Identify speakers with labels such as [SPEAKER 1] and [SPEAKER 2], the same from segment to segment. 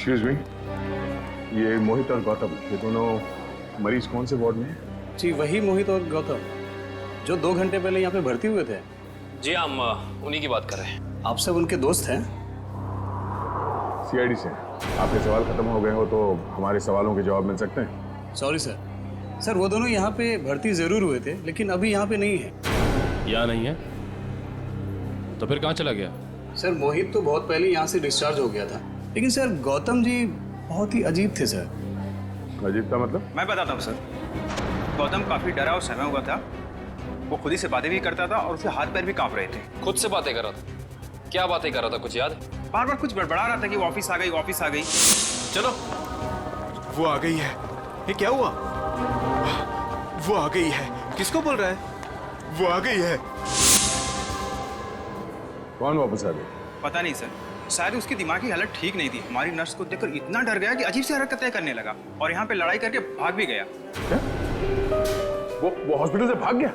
[SPEAKER 1] Excuse me, ये मोहित और गौतम, ये दोनों मरीज कौन से वार्ड में हैं?
[SPEAKER 2] जी वही मोहित और गौतम जो 2 घंटे पहले यहाँ पे भर्ती हुए थे।
[SPEAKER 3] जी हम उन्हीं की बात कर रहे हैं।
[SPEAKER 2] आप सब उनके दोस्त हैं?
[SPEAKER 1] सीआईडी से। आपके सवाल खत्म हो गए हो तो हमारे सवालों के जवाब मिल सकते हैं।
[SPEAKER 2] Sorry sir. सर वो दोनों यहाँ पे भर्ती जरूर हुए थे लेकिन अभी यहाँ पे नहीं है।
[SPEAKER 3] यहाँ नहीं है तो फिर कहाँ चला गया?
[SPEAKER 2] सर मोहित तो बहुत पहले यहाँ से डिस्चार्ज हो गया था, लेकिन सर गौतम जी बहुत ही अजीब थे सर।
[SPEAKER 1] अजीब का मतलब?
[SPEAKER 4] मैं बताता हूँ सर। गौतम काफी डरा और सहमा हुआ था। वो खुद ही से बातें भी करता था और उसके हाथ पैर भी कांप रहे थे।
[SPEAKER 3] खुद से बातें कर रहा था? क्या बातें कर रहा था, कुछ याद है?
[SPEAKER 4] बार बार कुछ बड़बड़ा रहा था कि वो ऑफिस आ गई, ऑफिस आ गई।
[SPEAKER 3] चलो।
[SPEAKER 5] वो आ गई है। ये क्या हुआ? वो आ गई है। किसको बोल रहा है? वो आ गई है।
[SPEAKER 1] कौन वापस आ गई? पता
[SPEAKER 4] नहीं सर, शायद उसकी दिमागी हालत ठीक नहीं थी। हमारी नर्स को देखकर इतना डर गया कि अजीब सी हरकतें करने लगा और यहाँ पे लड़ाई करके भाग भी गया।
[SPEAKER 1] क्या? वो हॉस्पिटल से भाग गया?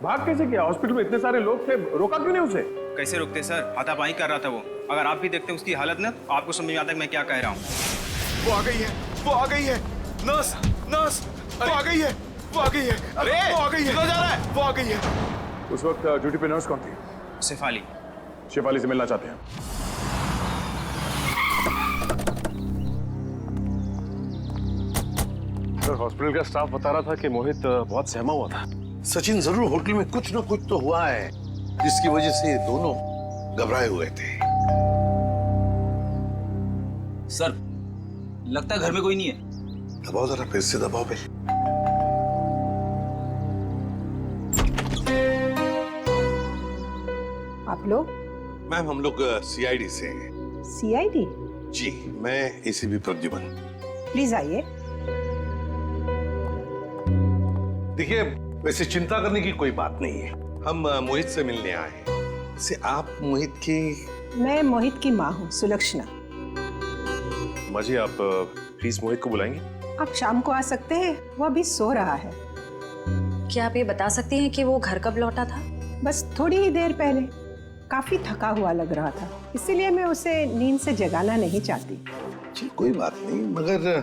[SPEAKER 1] भाग कैसे गया? हॉस्पिटल में इतने सारे लोग थे, रोका क्यों नहीं उसे?
[SPEAKER 4] कैसे रोकते सर, हाथापाई कर रहा था वो। अगर आप भी देखते उसकी हालत ना तो आपको समझ में आता है मैं क्या कह रहा हूँ।
[SPEAKER 5] वो आ गई है, वो आ गई है। नर्स, नर्स, वो आ गई है, वो आ गई है। अरे वो आ गई है, जा रहा है, वो आ गई है।
[SPEAKER 1] उस वक्त ड्यूटी पे नर्स कौन थी?
[SPEAKER 4] शेफाली।
[SPEAKER 1] शेफाली से मिलना चाहते हैं।
[SPEAKER 6] सर हॉस्पिटल का स्टाफ बता रहा था कि मोहित बहुत सहमा हुआ था।
[SPEAKER 7] सचिन, जरूर होटल में कुछ ना कुछ तो हुआ है जिसकी वजह से दोनों घबराए हुए थे।
[SPEAKER 8] सर लगता है घर में कोई नहीं है।
[SPEAKER 7] दबाओ जरा, फिर से दबाओ पे।
[SPEAKER 9] आप लोग?
[SPEAKER 7] मैम हम लोग सीआईडी से हैं।
[SPEAKER 9] सीआईडी?
[SPEAKER 7] जी, मैं एसीपी प्रद्युमन।
[SPEAKER 9] प्लीज आइए।
[SPEAKER 7] देखिए, वैसे चिंता करने की कोई बात नहीं है। हम मोहित से मिलने आए हैं। से आप मोहित की?
[SPEAKER 9] मैं मोहित की माँ हूँ, सुलक्षणा।
[SPEAKER 6] माँ जी, आप प्लीज मोहित को बुलाएंगे?
[SPEAKER 9] आप शाम को आ सकते हैं, वो अभी सो रहा है।
[SPEAKER 10] क्या आप ये बता सकती हैं कि वो घर कब लौटा था?
[SPEAKER 9] बस थोड़ी ही देर पहले। काफी थका हुआ लग रहा था, इसीलिए मैं उसे नींद से जगाना नहीं चाहती।
[SPEAKER 7] जी कोई बात नहीं, मगर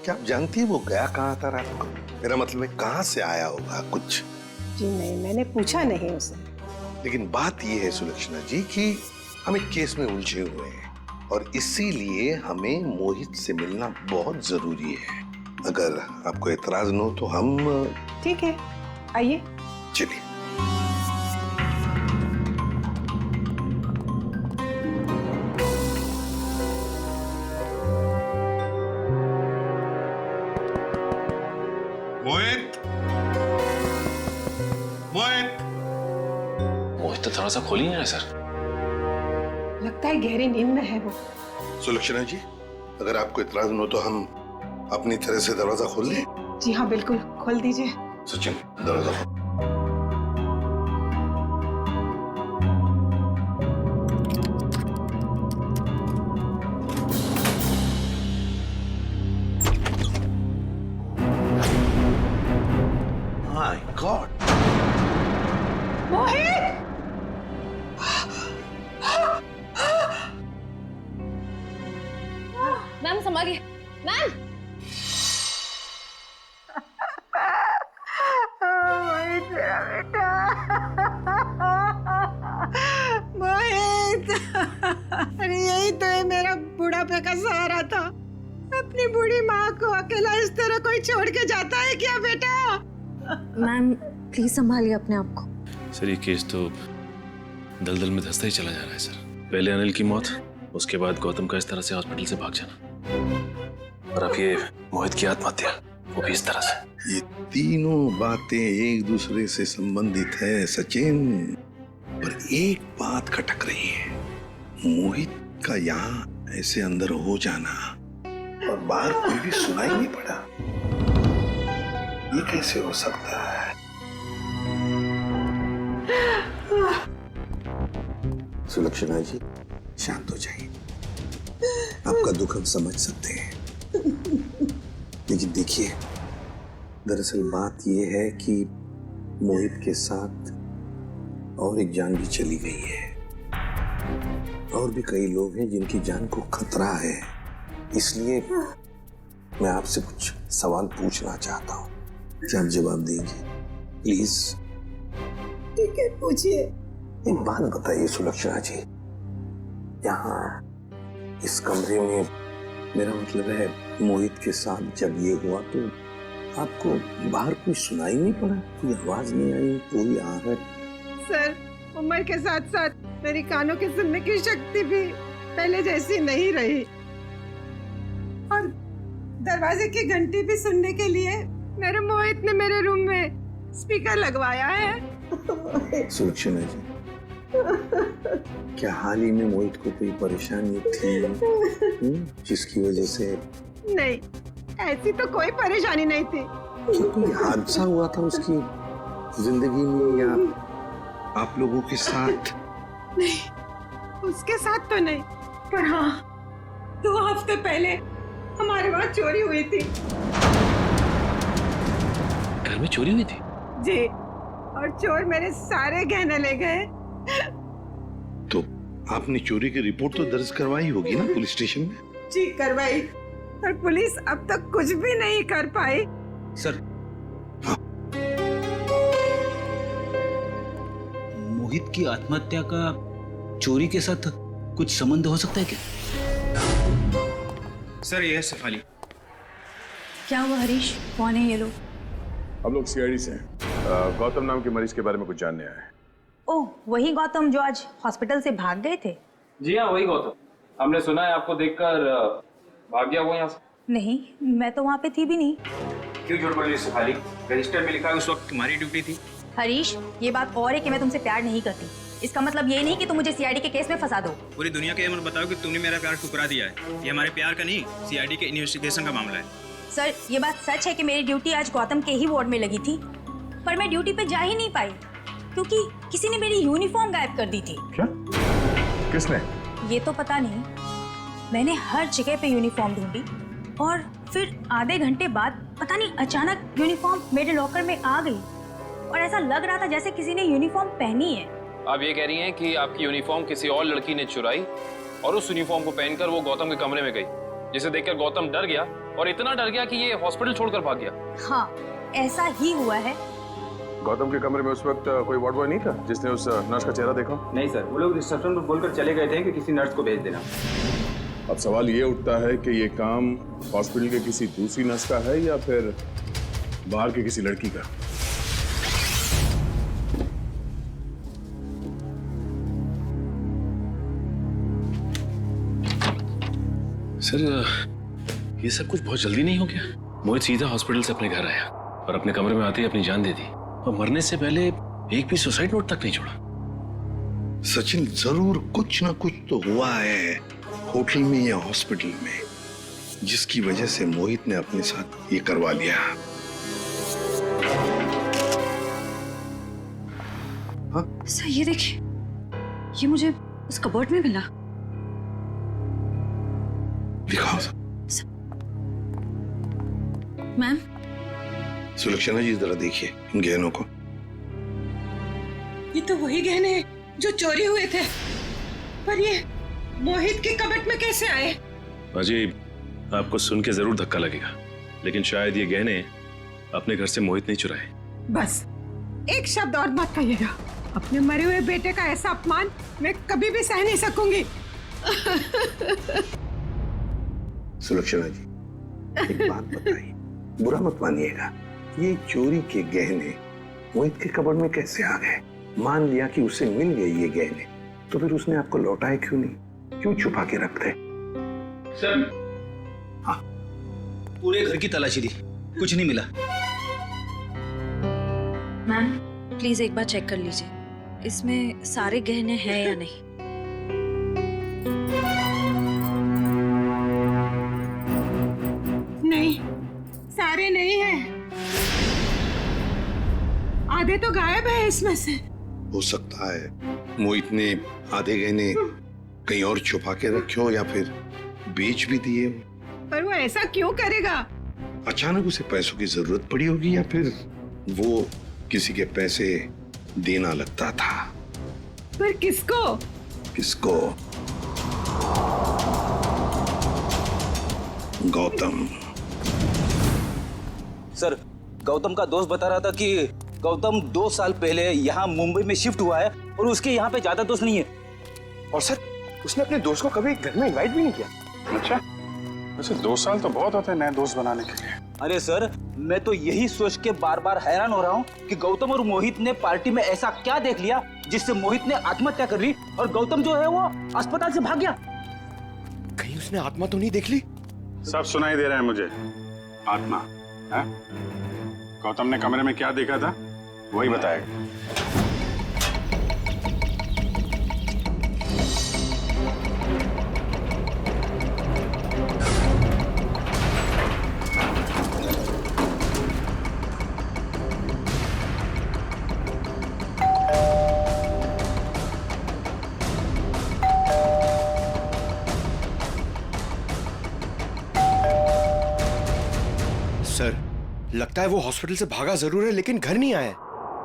[SPEAKER 7] क्या आप जानती है वो गया कहाँ था रात को? मेरा मतलब है कहाँ से आया होगा कुछ?
[SPEAKER 9] जी नहीं, मैंने पूछा नहीं उसे।
[SPEAKER 7] लेकिन बात ये है सुलक्षणा जी कि हम एक केस में उलझे हुए हैं और इसीलिए हमें मोहित से मिलना बहुत जरूरी है। अगर आपको एतराज न हो तो हम...
[SPEAKER 9] ठीक है, आइए।
[SPEAKER 7] चलिए। मोहित, मोहित,
[SPEAKER 3] मोहित तो दरवाजा खोल ही नहीं रहा सर।
[SPEAKER 9] लगता है गहरी नींद में है वो।
[SPEAKER 7] सुलक्षणा जी, अगर आपको इतराज न हो तो हम अपनी तरह से दरवाजा खोल लें?
[SPEAKER 9] जी हाँ बिल्कुल, खोल दीजिए।
[SPEAKER 7] सचिन, दरवाजा खोल। My god,
[SPEAKER 9] Mohit!
[SPEAKER 10] मैम संभालिए, मैम।
[SPEAKER 9] मोहित मेरा बेटा, मोहित! अरे यही तो है मेरा बुढ़ापे का सहारा था। अपनी बूढ़ी माँ को अकेला इस तरह कोई छोड़ के जाता है क्या बेटा?
[SPEAKER 10] मैम प्लीज संभालिए अपने आप को।
[SPEAKER 3] सर ये केस तो दलदल में धंसता ही चला जा रहा है सर। पहले अनिल की मौत, उसके बाद गौतम का इस तरह से हॉस्पिटल से भाग जाना, और अब ये मोहित की आत्महत्या, वो भी इस तरह से।
[SPEAKER 7] ये तीनों बातें एक दूसरे से संबंधित है सचिन, पर एक बात खटक रही है। मोहित का यहाँ ऐसे अंदर हो जाना और बाहर कोई भी सुनाई नहीं पड़ा, ये कैसे हो सकता है? सुलक्षणा जी, शांत हो जाइए। आपका दुख हम समझ सकते हैं, लेकिन देखिए, दरअसल बात यह है कि मोहित के साथ और एक जान भी चली गई है, और भी कई लोग हैं जिनकी जान को खतरा है। इसलिए मैं आपसे कुछ सवाल पूछना चाहता हूँ, क्या आप जवाब देंगे प्लीज?
[SPEAKER 9] ठीक है, पूछिए।
[SPEAKER 7] एक बात बताइए सुलक्षणा जी, यहाँ इस कमरे में, मेरा मतलब है मोहित के साथ जब ये हुआ तो आपको बाहर कोई सुनाई नहीं पड़ा? कोई आवाज नहीं आई, कोई आहट?
[SPEAKER 9] सर, उम्र के साथ साथ मेरी कानों की सुनने की शक्ति भी पहले जैसी नहीं रही, और दरवाजे की घंटी भी सुनने के लिए मेरे मोहित ने मेरे रूम में स्पीकर लगवाया है।
[SPEAKER 7] सुलक्षणा जी, क्या हाल ही में मोहित को कोई परेशानी थी जिसकी वजह से?
[SPEAKER 9] नहीं, ऐसी तो कोई परेशानी नहीं थी।
[SPEAKER 7] क्या कोई हादसा हुआ था उसकी जिंदगी में या आप लोगों के साथ?
[SPEAKER 9] नहीं, उसके साथ तो नहीं, पर हाँ 2 हफ्ते पहले हमारे वहाँ चोरी हुई थी।
[SPEAKER 3] घर में चोरी हुई थी?
[SPEAKER 9] जी, और चोर मेरे सारे गहने ले गए।
[SPEAKER 7] तो आपने चोरी की रिपोर्ट तो दर्ज करवाई होगी ना पुलिस स्टेशन में?
[SPEAKER 9] जी करवाई, पर पुलिस अब तक कुछ भी नहीं कर पाई।
[SPEAKER 8] सर, मोहित की आत्महत्या का चोरी के साथ कुछ संबंध हो सकता है क्या?
[SPEAKER 4] सर ये है शेफाली।
[SPEAKER 10] क्या हुआ हरीश, कौन है ये लोग?
[SPEAKER 1] हम लोग सीआईडी से हैं। गौतम नाम के मरीज के बारे में कुछ जानने आए हैं।
[SPEAKER 10] ओह, वही गौतम जो आज हॉस्पिटल से भाग गए थे?
[SPEAKER 11] जी हाँ, वही गौतम। हमने सुना है आपको देखकर भाग गया वो यहाँ से।
[SPEAKER 10] नहीं, मैं तो वहाँ पे थी भी नहीं।
[SPEAKER 4] क्यों झूठ बोल रही है शेफाली? रजिस्टर में लिखा है उस वक्त तुम्हारी ड्यूटी थी।
[SPEAKER 10] हरीश, ये बात और है कि मैं तुमसे प्यार नहीं करती। इसका मतलब ये नहीं कि तुम मुझे सीआईडी के केस में फंसा दो।
[SPEAKER 4] पूरी दुनिया के ये मत बताओ कि तुमने मेरा प्यार ठुकरा दिया है। ये हमारे प्यार का नहीं, सीआईडी के इन्वेस्टिगेशन का मामला है।
[SPEAKER 10] सर, ये बात सच है कि मेरी ड्यूटी आज गौतम के ही वार्ड में लगी थी, पर मैं ड्यूटी पे जा ही नहीं पाई क्योंकि किसी ने मेरी यूनिफॉर्म गायब कर दी थी।
[SPEAKER 1] क्या? किसने?
[SPEAKER 10] ये तो पता नहीं। मैंने हर जगह पे यूनिफॉर्म ढूंढी और फिर आधे घंटे बाद पता नहीं अचानक यूनिफॉर्म मेरे लॉकर में आ गई और ऐसा लग रहा था जैसे किसी ने यूनिफॉर्म पहनी है।
[SPEAKER 11] आप ये कह रही हैं कि आपकी यूनिफॉर्म किसी और लड़की ने चुराई और उस यूनिफॉर्म को पहनकर वो गौतम के कमरे में गई, जिसे देखकर गौतम डर गया और इतना डर गया कि ये हॉस्पिटल छोड़कर भाग गया।
[SPEAKER 10] हाँ, ऐसा ही हुआ है।
[SPEAKER 1] गौतम के कमरे में उस वक्त कोई वार्ड बॉय नहीं था जिसने उस नर्स का चेहरा देखा?
[SPEAKER 4] नहीं सर, वो लोग रिसेप्शन पर बोलकर चले गए थे कि किसी नर्स को भेज देना।
[SPEAKER 1] अब सवाल ये उठता है कि ये काम हॉस्पिटल के किसी दूसरी नर्स का है या फिर बाहर के किसी लड़की का?
[SPEAKER 3] सर, ये सब कुछ बहुत जल्दी नहीं हो गया? मोहित सीधा हॉस्पिटल से अपने घर आया और अपने कमरे में आते ही अपनी जान दे दी और मरने से पहले एक भी सुसाइड नोट तक नहीं छोड़ा।
[SPEAKER 7] सचिन, जरूर कुछ ना कुछ तो हुआ है होटल में या हॉस्पिटल में जिसकी वजह से मोहित ने अपने साथ ये करवा लिया। हाँ?
[SPEAKER 10] सर, ये देखिए, ये मुझे उस कबर्ड में मिला।
[SPEAKER 7] दिखाओ।
[SPEAKER 10] मैम।
[SPEAKER 7] सुलक्षणा जी, जरा देखिए इन गहनों को।
[SPEAKER 9] ये तो वही गहने हैं जो चोरी हुए थे, पर ये मोहित के कबर्ड में कैसे आए?
[SPEAKER 3] अजीब, आपको सुन के जरूर धक्का लगेगा, लेकिन शायद ये गहने अपने घर से मोहित नहीं चुराए।
[SPEAKER 9] बस एक शब्द और मत कहिएगा। अपने मरे हुए बेटे का ऐसा अपमान मैं कभी भी सह नहीं सकूंगी।
[SPEAKER 7] सुलक्षणा जी, एक बात बताइए, बुरा मत मानिएगा, ये चोरी के गहने मोहित के कबर्ड में कैसे आ गए? मान लिया कि उसे मिल गए ये गहने, तो फिर उसने आपको लौटाए क्यों नहीं? क्यों छुपा के रखते?
[SPEAKER 8] सर,
[SPEAKER 7] हाँ,
[SPEAKER 8] पूरे घर की तलाशी दी, कुछ नहीं मिला।
[SPEAKER 10] मैम, प्लीज एक बार चेक कर लीजिए, इसमें सारे गहने हैं या नहीं।
[SPEAKER 9] नहीं, सारे नहीं हैं। आधे तो गायब है इसमें से।
[SPEAKER 7] हो सकता है मोहित ने आधे गहने कहीं और छुपा के रखे हो या फिर बेच भी दिए।
[SPEAKER 9] पर वो ऐसा क्यों करेगा?
[SPEAKER 7] अचानक उसे पैसों की जरूरत पड़ी होगी या फिर वो किसी के पैसे देना लगता था।
[SPEAKER 9] पर किसको?
[SPEAKER 7] किसको? गौतम।
[SPEAKER 8] सर, गौतम का दोस्त बता रहा था कि गौतम 2 साल पहले यहाँ मुंबई में शिफ्ट हुआ है और उसके यहाँ पे ज्यादा दोस्त नहीं है।
[SPEAKER 5] और सर, उसने अपने दोस्त को कभी घर में इनवाइट भी नहीं किया।
[SPEAKER 6] अच्छा, वैसे 2 साल तो बहुत होते हैं नए दोस्त बनाने के लिए।
[SPEAKER 8] अरे सर, मैं तो यही सोच के बार बार हैरान हो रहा हूँ कि गौतम और मोहित ने पार्टी में ऐसा क्या देख लिया जिससे मोहित ने आत्महत्या कर ली और गौतम जो है वो अस्पताल से भाग गया।
[SPEAKER 5] कहीं उसने आत्मा तो नहीं देख ली?
[SPEAKER 6] सब सुनाई दे रहा है मुझे। आत्मा है? गौतम ने कमरे में क्या देखा था वही बताएगा।
[SPEAKER 5] सर, लगता है वो हॉस्पिटल से भागा जरूर है लेकिन घर नहीं आया।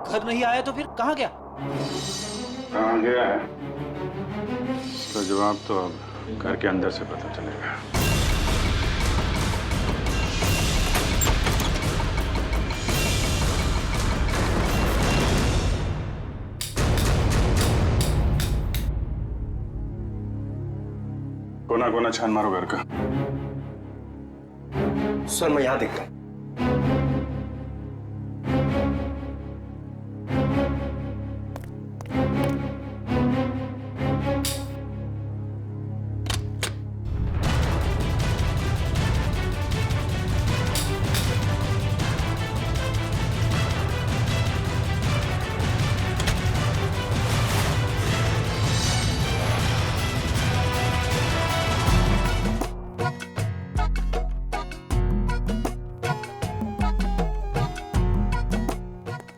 [SPEAKER 8] घर नहीं आया तो फिर कहाँ गया?
[SPEAKER 6] कहाँ गया है तो जवाब तो अब घर के अंदर से पता चलेगा। कोना कोना छान मारो घर का।
[SPEAKER 5] सर, मैं यहाँ देखता हूँ।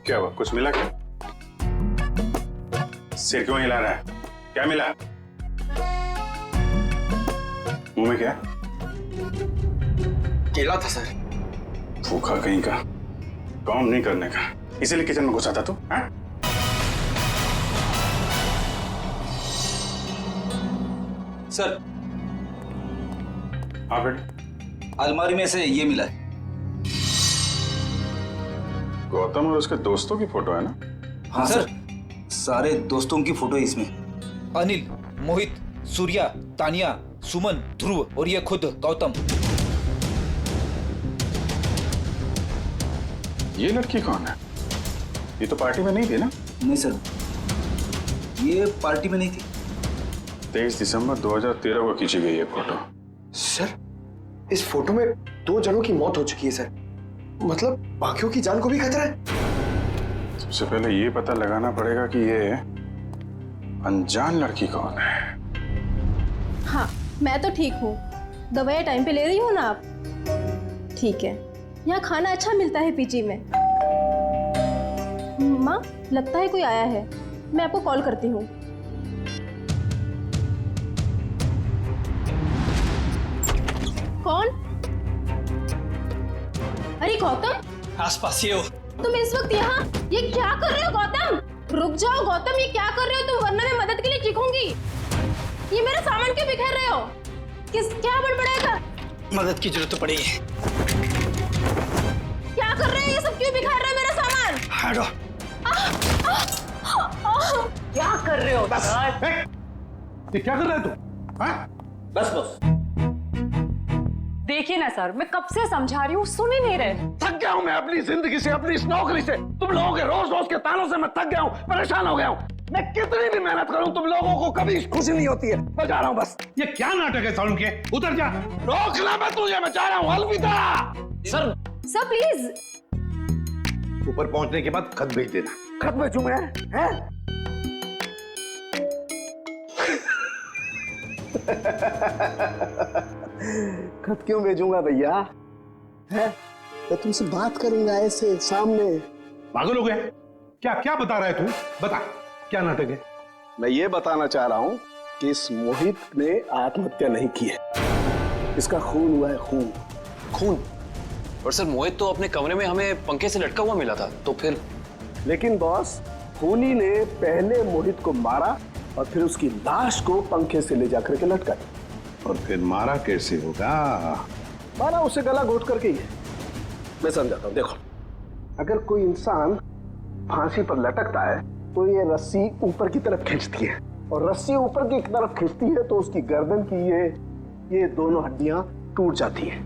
[SPEAKER 6] क्या हुआ, कुछ मिला क्या? सिर क्यों हिला रहा है? क्या मिला? मुंह में क्या?
[SPEAKER 5] केला था सर।
[SPEAKER 6] भूखा कहीं का, काम नहीं करने का, इसीलिए किचन में घुसा था तू? हाँ?
[SPEAKER 8] सर,
[SPEAKER 6] हाँ बेटे।
[SPEAKER 8] अलमारी में से ये मिला है।
[SPEAKER 6] गौतम और उसके दोस्तों की फोटो है ना?
[SPEAKER 8] हाँ सर, सारे दोस्तों की फोटो है इसमें।
[SPEAKER 12] अनिल, मोहित, सूर्या, तानिया, सुमन, ध्रुव और ये खुद गौतम।
[SPEAKER 6] ये लड़की कौन है? ये तो पार्टी में नहीं थी ना?
[SPEAKER 8] नहीं सर, ये पार्टी में नहीं थी।
[SPEAKER 6] 23 दिसंबर 2013 को खींची गई है फोटो।
[SPEAKER 5] सर, इस फोटो में 2 जनों की मौत हो चुकी है सर। मतलब बाकियों की जान को भी खतरा है।
[SPEAKER 6] सबसे पहले ये पता लगाना पड़ेगा कि ये अनजान लड़की कौन है।
[SPEAKER 13] हाँ, मैं तो ठीक हूँ। दवाइयाँ टाइम पे ले रही हो ना आप? ठीक है। यहाँ खाना अच्छा मिलता है पीजी में। माँ, लगता है कोई आया है। मैं आपको कॉल करती हूँ। कौन? अरे गौतम,
[SPEAKER 2] आसपास ही हो।
[SPEAKER 13] तुम इस वक्त यहाँ ये क्या कर रहे हो गौतम? रुक जाओ गौतम, ये क्या कर रहे हो तुम? वरना मैं मदद के लिए चीखूंगी। ये मेरा सामान क्यों बिखेर रहे हो? क्या बड़बड़ाएगा?
[SPEAKER 2] मदद की जरूरत तो पड़ी है।
[SPEAKER 13] क्या कर रहे हो? ये सब क्यों बिखेर रहे हो मेरा सामान?
[SPEAKER 2] हटो।
[SPEAKER 13] क्या कर रहे हो?
[SPEAKER 1] ये क्या कर रहा है तू?
[SPEAKER 8] बस बस।
[SPEAKER 14] देखिए ना सर, मैं कब से समझा रही हूँ, सुन ही नहीं रहे।
[SPEAKER 1] थक गया हूँ मैं अपनी जिंदगी से, अपनी इस नौकरी से। तुम लोगों के रोज रोज के तानों से मैं थक गया हूँ, परेशान हो गया हूँ। मैं कितनी भी मेहनत करूँ तुम लोगों को कभी खुशी नहीं होती है। मैं जा रहा हूँ बस।
[SPEAKER 15] ये क्या नाटक है सालू के? उतर जा।
[SPEAKER 1] रोकना मैं तुझे, मैं जा रहा हूँ। अलविदा।
[SPEAKER 8] Sir
[SPEAKER 13] please.
[SPEAKER 15] ऊपर पहुंचने के बाद खत भेज देना।
[SPEAKER 1] खत भेजूं मैं? हैं?
[SPEAKER 7] खत क्यों भेजूंगा भैया? है? मैं तुमसे बात करूंगा ऐसे सामने।
[SPEAKER 15] पागल हो गया? क्या क्या बता रहा है तू? बता, क्या नाटक है?
[SPEAKER 7] मैं ये बताना चाह रहा हूँ कि इस मोहित ने आत्महत्या नहीं की है। इसका खून हुआ है, खून।
[SPEAKER 3] खून? और सर, मोहित तो अपने कमरे में हमें पंखे से लटका हुआ मिला था, तो फिर?
[SPEAKER 7] लेकिन बॉस, खूनी ने पहले मोहित को मारा और फिर उसकी लाश को पंखे से ले जाकर के लटका दिया।
[SPEAKER 1] और फिर मारा कैसे होगा? मारा उसे गला घोट करके ही है। मैं समझाता हूँ, देखो अगर कोई इंसान फांसी पर लटकता है तो ये रस्सी ऊपर की तरफ खींचती है, और रस्सी ऊपर की तरफ खींचती है तो उसकी गर्दन की ये दोनों हड्डियां टूट जाती हैं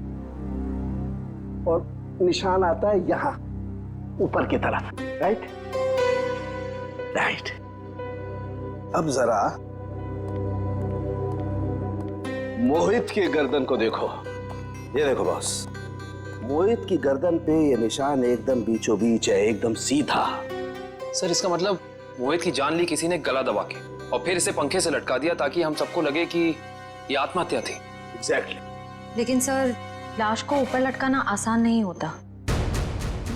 [SPEAKER 1] और निशान आता है यहां ऊपर की तरफ। Right right. अब जरा मोहित की गर्दन को देखो। ये देखो बॉस, मोहित की गर्दन पे ये निशान एकदम बीचों बीच है, एकदम सीधा।
[SPEAKER 11] सर इसका मतलब मोहित की जान ली किसी ने गला दबा के और फिर इसे पंखे से लटका दिया ताकि हम सबको लगे कि ये आत्महत्या थी।
[SPEAKER 1] एग्जैक्टली।
[SPEAKER 10] लेकिन सर लाश को ऊपर लटकाना आसान नहीं होता।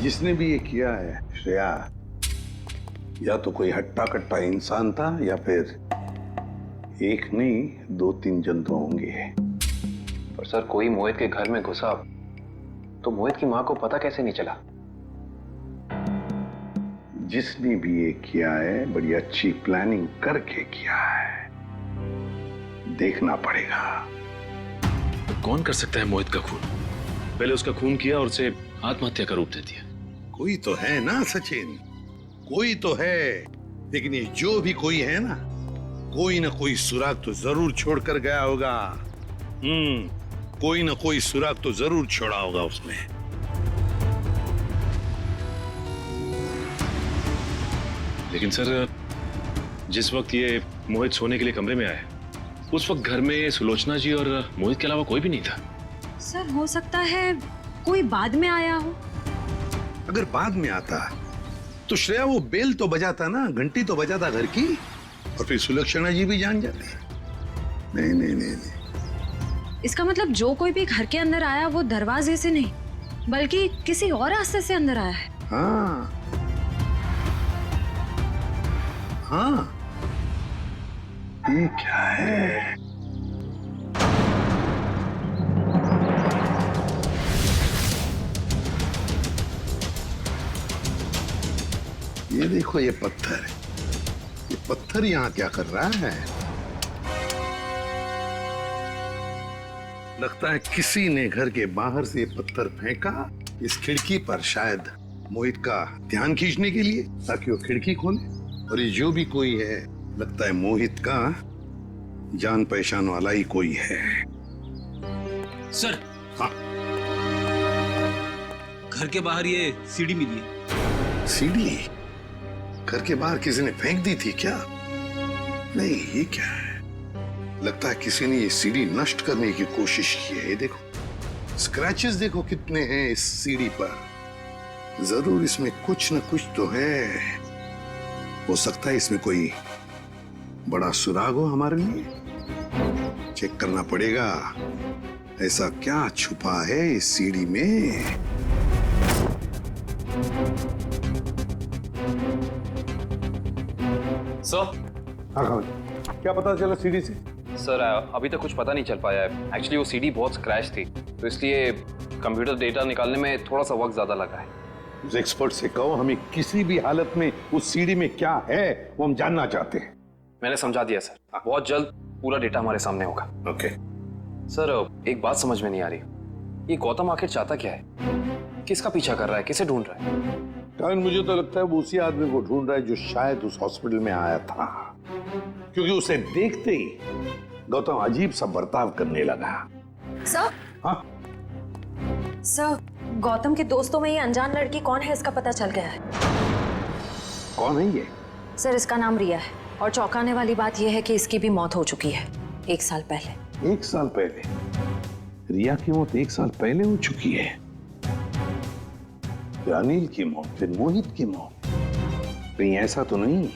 [SPEAKER 7] जिसने भी ये किया है श्रेया, या तो कोई हट्टा कट्टा इंसान था या फिर एक नहीं 2-3 जन तो होंगे।
[SPEAKER 11] पर सर कोई मोहित के घर में घुसा तो मोहित की मां को पता कैसे नहीं चला?
[SPEAKER 7] जिसने भी ये किया है बड़ी अच्छी प्लानिंग करके किया है, देखना पड़ेगा।
[SPEAKER 3] तो कौन कर सकता है मोहित का खून? पहले उसका खून किया और उसे आत्महत्या का रूप दे दिया।
[SPEAKER 7] कोई तो है ना सचिन, कोई तो है। लेकिन ये जो भी कोई है ना कोई सुराग तो जरूर छोड़कर गया होगा। कोई ना कोई सुराग तो जरूर छोड़ा होगा उसने।
[SPEAKER 3] लेकिन सर जिस वक्त ये मोहित सोने के लिए कमरे में आया उस वक्त घर में सुलोचना जी और मोहित के अलावा कोई भी नहीं था।
[SPEAKER 10] सर हो सकता है कोई बाद में आया हो।
[SPEAKER 7] अगर बाद में आता तो श्रेया वो बेल तो बजाता ना, घंटी तो बजाता घर की, और फिर सुलक्षणा जी भी जान जाती। नहीं नहीं नहीं नहीं।
[SPEAKER 10] इसका मतलब जो कोई भी घर के अंदर आया वो दरवाजे से नहीं बल्कि किसी और रास्ते से अंदर आया है।
[SPEAKER 7] हाँ हाँ। ये क्या है? ये देखो ये पत्थर यहाँ क्या कर रहा है? लगता है किसी ने घर के बाहर से ये पत्थर फेंका इस खिड़की पर, शायद मोहित का ध्यान खींचने के लिए, ताकि वो खिड़की खोले। और ये जो भी कोई है लगता है मोहित का जान पहचान वाला ही कोई है।
[SPEAKER 8] सर।
[SPEAKER 7] हाँ।
[SPEAKER 8] घर के बाहर ये सीढ़ी मिली है।
[SPEAKER 7] सीढ़ी? घर के बाहर किसी ने फेंक दी थी क्या? नहीं, ये क्या है? लगता है किसी ने ये सीढ़ी नष्ट करने की कोशिश की है। ये देखो स्क्रैचेस देखो कितने हैं इस सीढ़ी पर। जरूर इसमें कुछ न कुछ तो है। हो सकता है इसमें कोई बड़ा सुराग हो हमारे लिए। चेक करना पड़ेगा ऐसा क्या छुपा है इस सीढ़ी में।
[SPEAKER 11] सर।
[SPEAKER 15] हाँ, क्या पता चला सीढ़ी से?
[SPEAKER 11] सर अभी तक कुछ पता नहीं चल पाया है। एक्चुअली वो सीढ़ी बहुत स्क्रैच थी तो इसलिए कंप्यूटर डेटा निकालने में थोड़ा सा वक्त ज्यादा लगा है।
[SPEAKER 7] उस एक्सपर्ट से कहो हमें किसी भी हालत में उस सीढ़ी में क्या है वो हम जानना चाहते हैं।
[SPEAKER 11] मैंने समझा दिया सर, बहुत जल्द पूरा डेटा हमारे सामने होगा।
[SPEAKER 7] ओके।
[SPEAKER 11] सर एक बात समझ में नहीं आ रही, ये गौतम आखिर चाहता क्या है? किसका पीछा कर रहा है? किसे ढूंढ रहा है?
[SPEAKER 7] कारण मुझे तो लगता है वो उसी आदमी को ढूंढ रहा है जो शायद उस हॉस्पिटल में आया था, क्योंकि उसे देखते ही गौतम अजीब सा बर्ताव करने लगा।
[SPEAKER 10] सर।
[SPEAKER 7] हाँ?
[SPEAKER 10] सर गौतम के दोस्तों में ये अनजान लड़की कौन है इसका पता चल गया है।
[SPEAKER 7] कौन है ये?
[SPEAKER 10] सर इसका नाम रिया है और चौंकाने वाली बात यह है कि इसकी भी मौत हो चुकी है 1 साल पहले।
[SPEAKER 7] 1 साल पहले? रिया की मौत 1 साल पहले हो चुकी है। फिर अनिल की मौत, फिर मोहित की मौत। कहीं ऐसा तो नहीं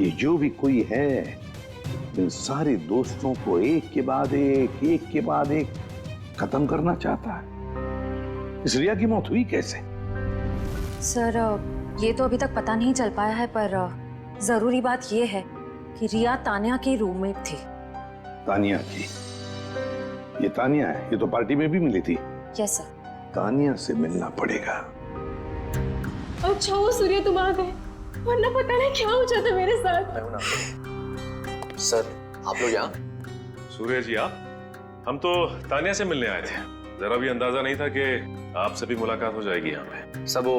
[SPEAKER 7] ये जो भी कोई है इन सारे दोस्तों को एक के बाद एक खत्म करना चाहता है? इस रिया की मौत हुई कैसे?
[SPEAKER 10] सर ये तो अभी तक पता नहीं चल पाया है, पर जरूरी बात यह है कि रिया तानिया की रूममेट थी।
[SPEAKER 7] तानिया की? ये तानिया है, ये तो पार्टी में भी मिली थी।
[SPEAKER 10] Yes sir.
[SPEAKER 7] तानिया से मिलना पड़ेगा।
[SPEAKER 13] अच्छा वो सूर्य तुम आ गए, वरना पता नहीं क्या हो जाता मेरे साथ।
[SPEAKER 3] सर आप लोग यहाँ? सूर्य जी आप? हम तो तानिया से मिलने आए थे। जरा भी अंदाजा नहीं था कि आपसे भी मुलाकात हो जाएगी यहाँ पे।
[SPEAKER 16] सब वो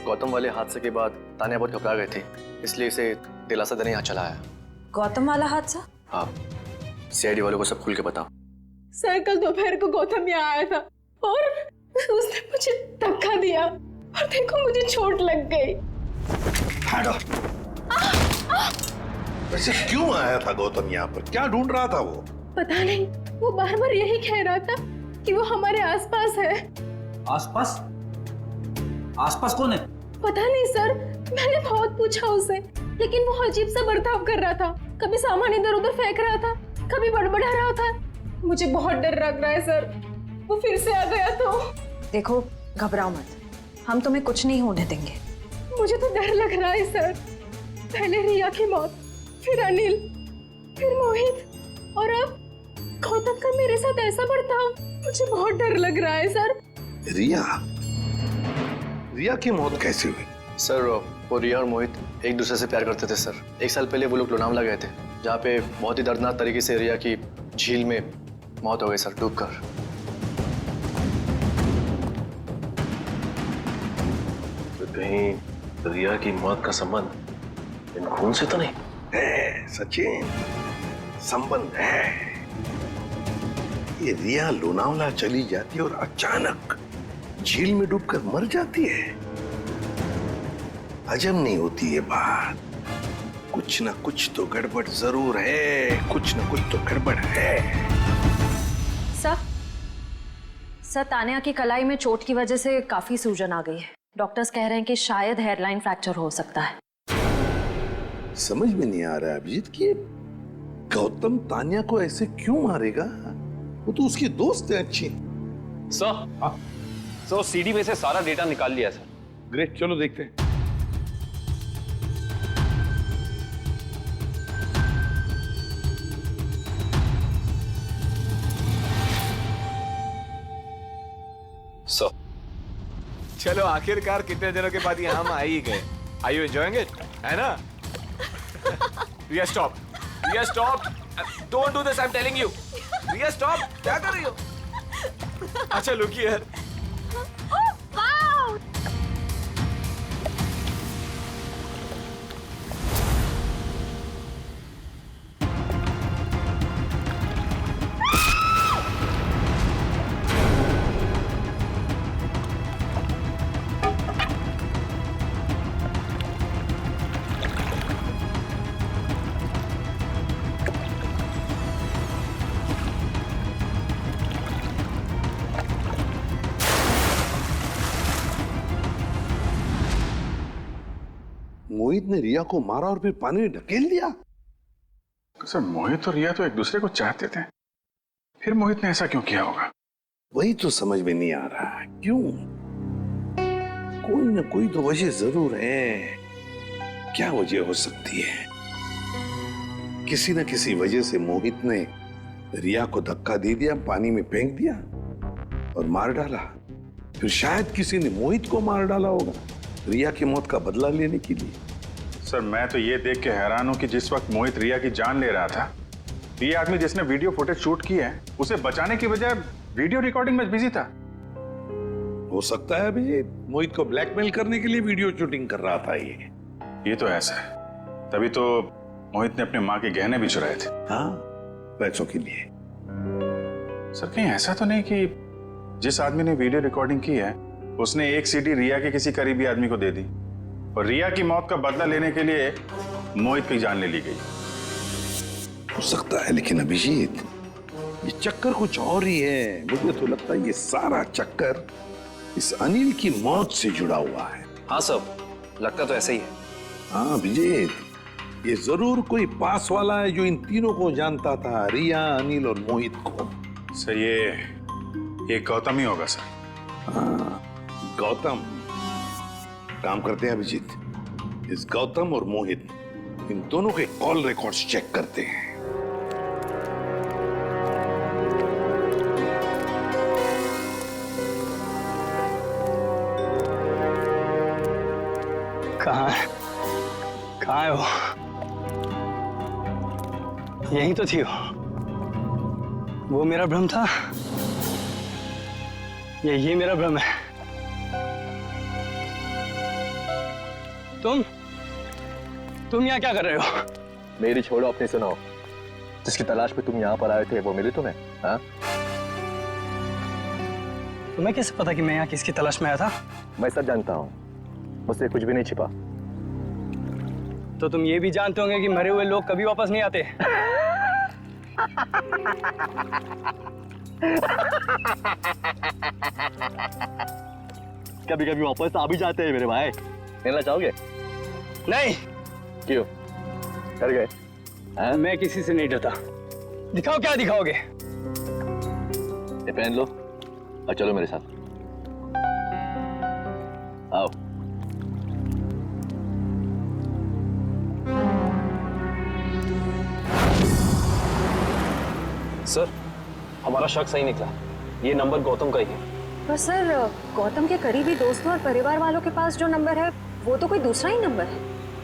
[SPEAKER 16] गौतम वाले हादसे के बाद तानिया बहुत घबरा गई थी, इसलिए इसे दिलासा देने यहाँ चला आया।
[SPEAKER 10] गौतम वाला हादसा?
[SPEAKER 16] हाँ, सीआईडी वालों को सब खुल के बताओ।
[SPEAKER 13] सर कल दोपहर को गौतम यहाँ आया था और उसने मुझे धक्का दिया और देखो मुझे चोट लग गई।
[SPEAKER 7] वैसे क्यों आया था गौतम यहाँ पर? क्या ढूंढ रहा था वो?
[SPEAKER 13] पता नहीं, वो बार बार यही कह रहा था कि वो हमारे आसपास है।
[SPEAKER 8] आसपास? आसपास कौन है?
[SPEAKER 13] पता नहीं सर, मैंने बहुत पूछा उसे, लेकिन वो अजीब सा बर्ताव कर रहा था। कभी सामान इधर उधर फेंक रहा था, कभी बड़बड़ा रहा था। मुझे बहुत डर लग रहा है सर, वो फिर से आ गया तो।
[SPEAKER 14] देखो, घबराओ मत, हम तुम्हें कुछ नहीं होने देंगे।
[SPEAKER 13] मुझे तो डर लग रहा है सर। पहले रिया की मौत, फिर अनिल, फिर मोहित और अब गौतम का मेरे साथ ऐसा बर्ताव। मुझे बहुत डर लग रहा है सर।
[SPEAKER 7] रिया की मौत कैसे हुई?
[SPEAKER 16] सर वो रिया और मोहित एक दूसरे से प्यार करते थे सर। 1 साल पहले वो लोग लोनावला गए थे, जहाँ पे बहुत ही दर्दनाक तरीके से रिया की झील में मौत हो गई सर, डूबकर।
[SPEAKER 3] तो कहीं रिया की मौत का संबंध इन खून से तो नहीं
[SPEAKER 7] है? सचिन, संबंध है। ये रिया लोनावला चली जाती है और अचानक झील में डूबकर मर जाती है। हजम नहीं होती ये बात। कुछ ना कुछ तो गड़बड़ जरूर है, कुछ ना कुछ तो गड़बड़ है।
[SPEAKER 14] सर तानिया की कलाई में चोट की वजह से काफी सूजन आ गई है। डॉक्टर्स कह रहे हैं कि शायद हेयरलाइन फ्रैक्चर हो सकता है।
[SPEAKER 7] समझ में नहीं आ रहा है अभिजीत कि गौतम तानिया को ऐसे क्यों मारेगा? वो तो उसकी दोस्त है अच्छी।
[SPEAKER 11] सर सीडी में से सारा डेटा निकाल लिया सर।
[SPEAKER 7] ग्रेट, चलो देखते हैं।
[SPEAKER 11] सर
[SPEAKER 5] चलो आखिरकार कितने दिनों के बाद यहाँ हम आ ही गए। Are you enjoying it? है ना? Riya stop, Riya stop, don't do this, I am telling you. Riya stop, क्या कर रही हो? अच्छा लुक हियर।
[SPEAKER 7] मोहित ने रिया को मारा और फिर पानी में ढकेल दिया।
[SPEAKER 6] सर मोहित और रिया तो एक दूसरे को चाहते थे, फिर मोहित ने ऐसा क्यों किया होगा?
[SPEAKER 7] वही तो समझ में नहीं आ रहा। क्यों? कोई ना कोई तो वजह जरूर है। क्या वजह हो सकती है? किसी ना किसी वजह से मोहित ने रिया को धक्का दे दिया, पानी में फेंक दिया और मार डाला। फिर शायद किसी ने मोहित को मार डाला होगा रिया की मौत का बदला लेने के लिए।
[SPEAKER 6] सर मैं तो ये देख के हैरान हूं कि जिस वक्त मोहित रिया की जान ले रहा था, ये आदमी जिसने वीडियो फुटेज शूट की है उसे बचाने की बजाय वीडियो रिकॉर्डिंग में बिजी था।
[SPEAKER 7] हो सकता है अभी मोहित को ब्लैकमेल करने के लिए वीडियो शूटिंग कर रहा था। ये
[SPEAKER 6] तो ऐसा है, तभी तो मोहित ने अपने माँ के गहने भी चुराए थे।
[SPEAKER 7] हाँ, पैसों के लिए।
[SPEAKER 6] सर कहीं ऐसा तो नहीं कि जिस आदमी ने वीडियो रिकॉर्डिंग की है उसने एक सीडी रिया के किसी करीबी आदमी को दे दी और रिया की मौत का बदला लेने के लिए मोहित की जान ले ली गई?
[SPEAKER 7] हो सकता है, लेकिन अभिजीत ये चक्कर कुछ और ही है। मुझे तो लगता है ये सारा चक्कर इस अनिल की मौत से जुड़ा हुआ है।
[SPEAKER 16] हाँ सर, लगता तो ऐसे ही है।
[SPEAKER 7] हाँ अभिजीत, ये जरूर कोई पास वाला है जो इन तीनों को जानता था, रिया, अनिल और मोहित को।
[SPEAKER 6] सर ये गौतम ही होगा सर।
[SPEAKER 7] हाँ गौतम। काम करते हैं अभिजीत, इस गौतम और मोहित इन दोनों के कॉल रिकॉर्ड्स चेक करते हैं।
[SPEAKER 17] कहाँ है वो? यही तो थी वो मेरा भ्रम था। ये मेरा भ्रम है। तुम यहाँ क्या कर रहे हो?
[SPEAKER 16] मेरी छोड़ो, अपनी सुनाओ। जिसकी तलाश में तुम यहाँ पर आए थे वो मिली तुम्हें? हाँ?
[SPEAKER 17] तुम्हें कैसे पता कि मैं यहाँ किसकी तलाश में आया था?
[SPEAKER 16] मैं सब जानता हूँ, मुझसे कुछ भी नहीं छिपा।
[SPEAKER 17] तो तुम ये भी जानते होंगे कि मरे हुए लोग कभी वापस नहीं आते।
[SPEAKER 16] कभी कभी वापस आ भी जाते हैं मेरे भाई। मिलना चाहोगे?
[SPEAKER 17] नहीं।
[SPEAKER 16] क्यों? डर गए?
[SPEAKER 17] मैं किसी से नहीं डरता। दिखाओ क्या दिखाओगे?
[SPEAKER 16] ये पहन लो और चलो मेरे साथ। आओ।
[SPEAKER 11] सर, हमारा शक सही निकला। ये नंबर गौतम का ही है।
[SPEAKER 14] पर सर, गौतम के करीबी दोस्तों और परिवार वालों के पास जो नंबर है वो तो कोई दूसरा ही नंबर है।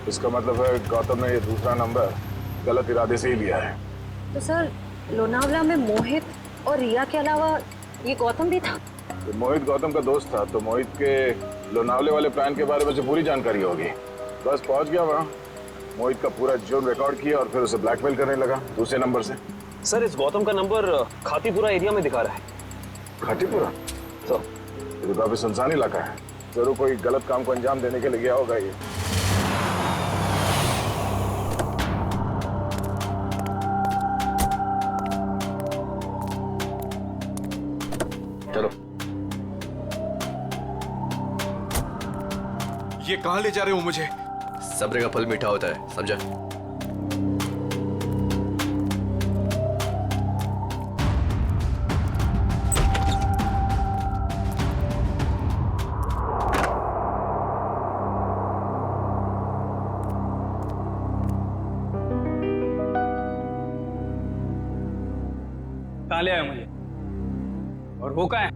[SPEAKER 6] इसका मतलब है गौतम ने ये दूसरा नंबर गलत इरादे से ही लिया है।
[SPEAKER 14] तो सर, लोनावला में मोहित और रिया के अलावा ये गौतम भी था।
[SPEAKER 6] तो मोहित गौतम का दोस्त था, तो मोहित के लोनावले वाले प्लान के बारे में पूरी जानकारी होगी। बस पहुंच गया वहाँ, मोहित का पूरा जुर्म रिकॉर्ड किया और फिर उसे ब्लैकमेल करने लगा दूसरे नंबर से।
[SPEAKER 11] सर, इस गौतम का नंबर खातीपुरा एरिया में दिखा रहा है।
[SPEAKER 6] खातीपुरा?
[SPEAKER 11] तो
[SPEAKER 6] ये तो काफी सुनसान इलाका है। जरूर कोई गलत काम को अंजाम देने के लिए गया होगा ये।
[SPEAKER 16] चलो।
[SPEAKER 5] ये कहां ले जा रहे हो मुझे?
[SPEAKER 16] सब्र का फल मीठा होता है, समझा?
[SPEAKER 17] कहाँ ले आए मुझे? और वो कहाँ है?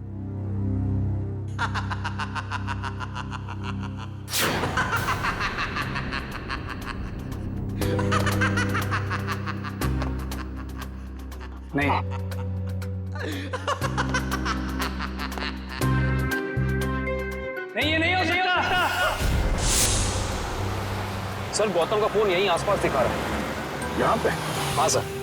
[SPEAKER 17] नहीं। नहीं, ये नहीं हो सकता।
[SPEAKER 11] सर, गौतम का फोन यहीं आसपास दिखा रहा है।
[SPEAKER 6] यहाँ पे?
[SPEAKER 11] हाँ सर।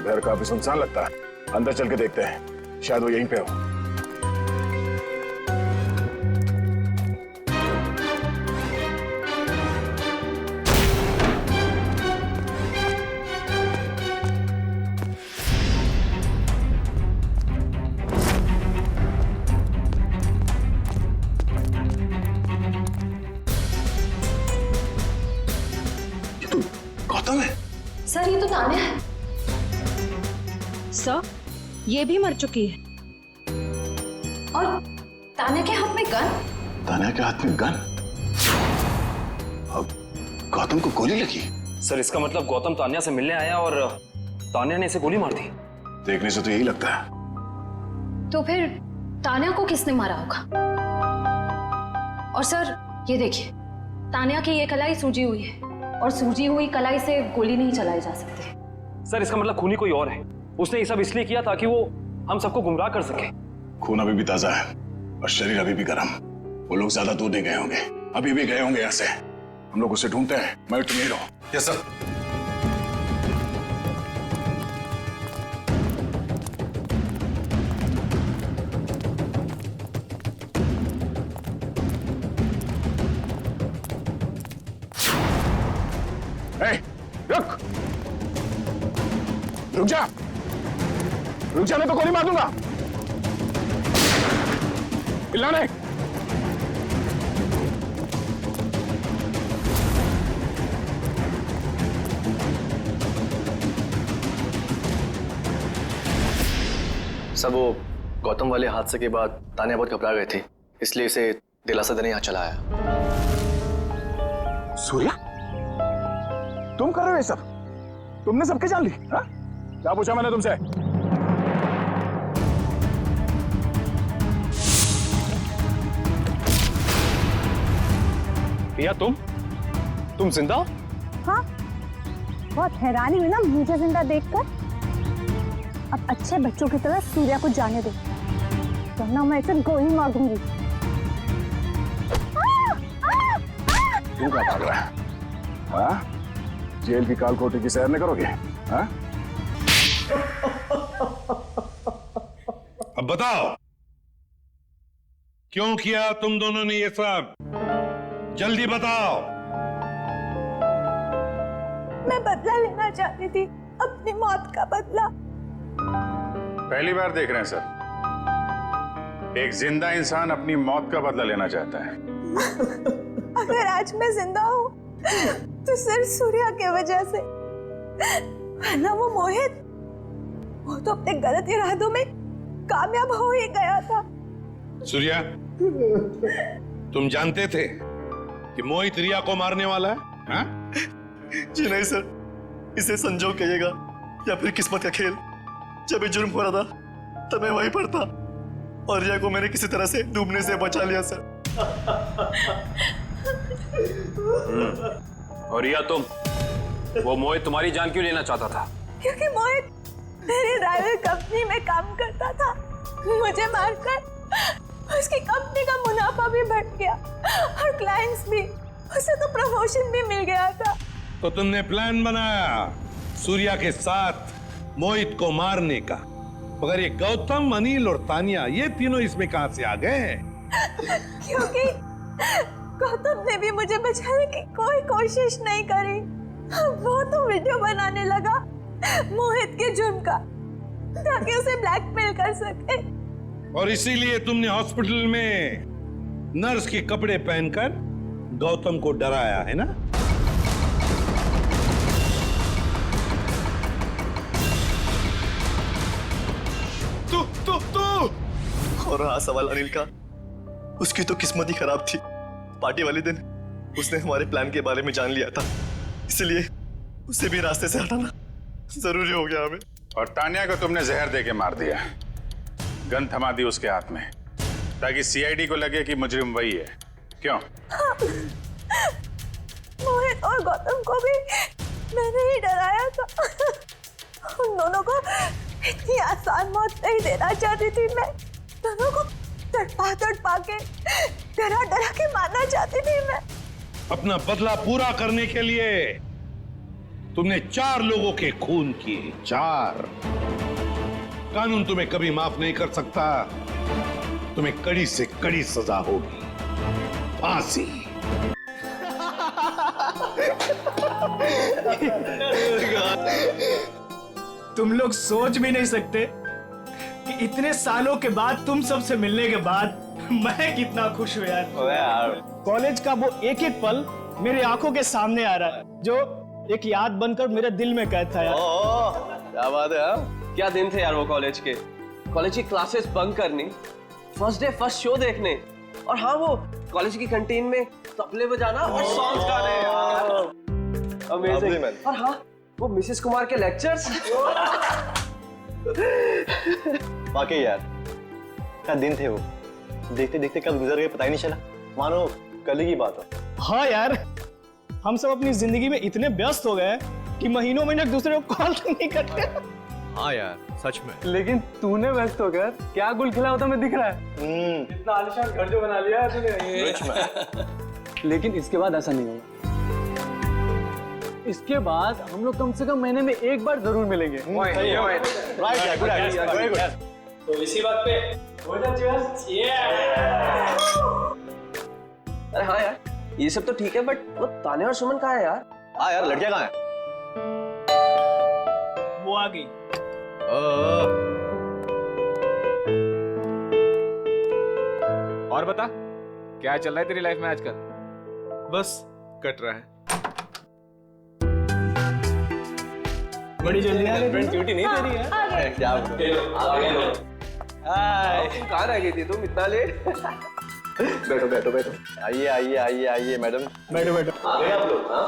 [SPEAKER 6] घर काफी सुनसान लगता है, अंदर चल के देखते हैं, शायद वो यहीं पे हो। ये तो गौतम है।
[SPEAKER 14] सर, ये तो तान्या है। सर, ये भी मर चुकी है। और तान्या के हाथ में गन।
[SPEAKER 6] तान्या के हाथ में गन? अब गौतम को गोली लगी?
[SPEAKER 11] सर, इसका मतलब गौतम तान्या से मिलने आया और तान्या ने इसे गोली मार दी।
[SPEAKER 6] देखने से तो यही लगता है।
[SPEAKER 14] तो फिर तान्या को किसने मारा होगा? और सर, ये देखिए, तान्या की ये कलाई सूजी हुई है और सूजी हुई कलाई से गोली नहीं चलाई जा सकती।
[SPEAKER 11] सर, इसका मतलब खूनी कोई और है। उसने ये सब इसलिए किया ताकि वो हम सबको गुमराह कर सके।
[SPEAKER 6] खून अभी भी ताजा है और शरीर अभी भी गर्म। वो लोग ज्यादा दूर नहीं गए होंगे, अभी भी गए होंगे यहाँ से। हम लोग उसे ढूंढते हैं। मैं तुम यहीं रहो।
[SPEAKER 5] Yes sir.
[SPEAKER 6] रुक रुक जा, रुक जा, मैं तो गोली मार दूंगा। चिल्लाने।
[SPEAKER 16] सब वो गौतम वाले हादसे के बाद तान्या बहुत घबरा गई थी, इसलिए इसे दिलासा देने यहाँ चला आया।
[SPEAKER 6] सूर्या, तुम कर रहे हो ये सब? तुमने सबके जान ली? हाँ? क्या पूछा मैंने तुमसे?
[SPEAKER 11] रिया, तुम जिंदा हो?
[SPEAKER 18] हाँ, बहुत हैरानी हुई ना मुझे जिंदा देखकर।
[SPEAKER 13] अब अच्छे बच्चों की तरह सूर्या को जाने दो, वरना मैं इसे गोली मार दूंगी।
[SPEAKER 1] तू क्या भाग रहा है? हाँ? जेल की कालकोठी की सैर न करोगे? हाँ?
[SPEAKER 15] अब बताओ, क्यों किया तुम दोनों ने ये सब? जल्दी बताओ।
[SPEAKER 13] मैं बदला लेना चाहती थी, अपनी मौत का बदला।
[SPEAKER 6] पहली बार देख रहे हैं सर, एक जिंदा इंसान अपनी मौत का बदला लेना चाहता है।
[SPEAKER 13] अगर आज मैं जिंदा हूँ तो सिर्फ सूर्या के वजह से, वरना वो मोहित, वो तो अपने गलत इरादों में कामयाब हो ही गया था।
[SPEAKER 15] सूर्या, तुम जानते थे कि मोहित रिया को मारने वाला है? हाँ?
[SPEAKER 16] जी नहीं सर, इसे संजोग कहिएगा या फिर किस्मत का खेल। जब ये जुर्म हो रहा था तब मैं वहीं पर था और रिया को मैंने किसी तरह से डूबने से बचा लिया सर।
[SPEAKER 11] और रिया तुम, वो मोहित तुम्हारी जान क्यों लेना चाहता था?
[SPEAKER 13] क्योंकि मोहित मेरी ड्राइवर कंपनी में काम करता था। मुझे मारकर उसकी कंपनी का मुनाफा भी बढ़ गया और क्लाइंट्स भी, उसे तो प्रमोशन भी मिल गया था।
[SPEAKER 15] तो तुमने प्लान बनाया सूर्या के साथ मोहित को मारने का, मगर ये गौतम, अनिल और तानिया, ये तीनों इसमें कहां से आ गए?
[SPEAKER 13] क्योंकि गौतम ने भी मुझे बचाने की कोई कोशिश नहीं करी। वो तो वीडियो बनाने लगा मोहित के जुर्म का, ताकि उसे ब्लैकमेल कर सके।
[SPEAKER 15] और इसीलिए तुमने हॉस्पिटल में नर्स के कपड़े पहनकर गौतम को डराया, है ना?
[SPEAKER 16] तू और रहा सवाल अनिल का, उसकी तो किस्मत ही खराब थी। पार्टी वाले दिन उसने हमारे प्लान के बारे में जान लिया था, इसलिए उसे भी रास्ते से हटाना जरूरी हो गया हमें।
[SPEAKER 6] और तानिया को तुमने जहर देके मार दिया, गन थमा दी उसके हाथ में, ताकि सीआईडी को लगे कि मुजरिम वही है। क्यों?
[SPEAKER 13] मोहित और गौतम को भी मैंने ही डराया था। उन दोनों को इतनी आसान मौत नहीं देना चाहती थी मैं। दोनों को तड़पा के, डरा के मारना चाहती थी मैं।
[SPEAKER 15] अपना बदला पूरा करने के लिए तुमने 4 लोगों के खून किए, 4। कानून तुम्हें कभी माफ नहीं कर सकता। तुम्हें कड़ी से कड़ी सजा होगी, फांसी।
[SPEAKER 2] तुम लोग सोच भी नहीं सकते कि इतने सालों के बाद तुम सबसे मिलने के बाद मैं कितना खुश हूँ यार। कॉलेज का वो एक एक पल मेरी आंखों के सामने आ रहा है, जो एक याद बनकर मेरे दिल में कैद था यार।
[SPEAKER 18] क्या बात है यार, क्या दिन थे यार वो कॉलेज के। कॉलेज की क्लासेस बंक करनी, फर्स्ट डे फर्स्ट शो देखने, और हाँ वो कॉलेज की कैंटीन में तबले बजाना और सॉन्ग्स गाने। अमेजिंग। और हाँ वो मिसेस कुमार के लेक्चर्स।
[SPEAKER 16] वाकई यार क्या दिन थे वो, देखते देखते कब गुजर गए पता ही नहीं चला, मानो कल ही की बात हो।
[SPEAKER 2] हाँ यार, हम सब अपनी जिंदगी में इतने व्यस्त हो गए कि महीनों में एक दूसरे को कॉल नहीं करते।
[SPEAKER 16] हाँ यार सच में।
[SPEAKER 17] लेकिन तूने व्यस्त होकर क्या गुल खिला होता मैं दिख रहा है। इतना आलीशान घर जो बना लिया है तूने। लेकिन इसके बाद ऐसा नहीं होगा। इसके बाद हम लोग कम से कम महीने में एक बार जरूर मिलेंगे।
[SPEAKER 18] तो इसी बात पे हो जा cheers। अरे हाँ यार ये सब तो ठीक है, बट वो तानिया और सुमन कहाँ है यार?
[SPEAKER 16] हाँ यार लड़कियां कहाँ हैं?
[SPEAKER 2] वो आ गई।
[SPEAKER 5] और बता क्या चल रहा है तेरी लाइफ में आजकल?
[SPEAKER 19] बस कट रहा है।
[SPEAKER 2] बड़ी जल्दी आ रही
[SPEAKER 18] ड्यूटी नहीं दे रही है क्या? हाय कहाँ रह गई थी तुम इतना लेट? बैठो बैठो बैठो। आइए आइए आइए आइए मैडम।
[SPEAKER 2] बैठो बैठो।
[SPEAKER 16] आ गए आप लोग? हाँ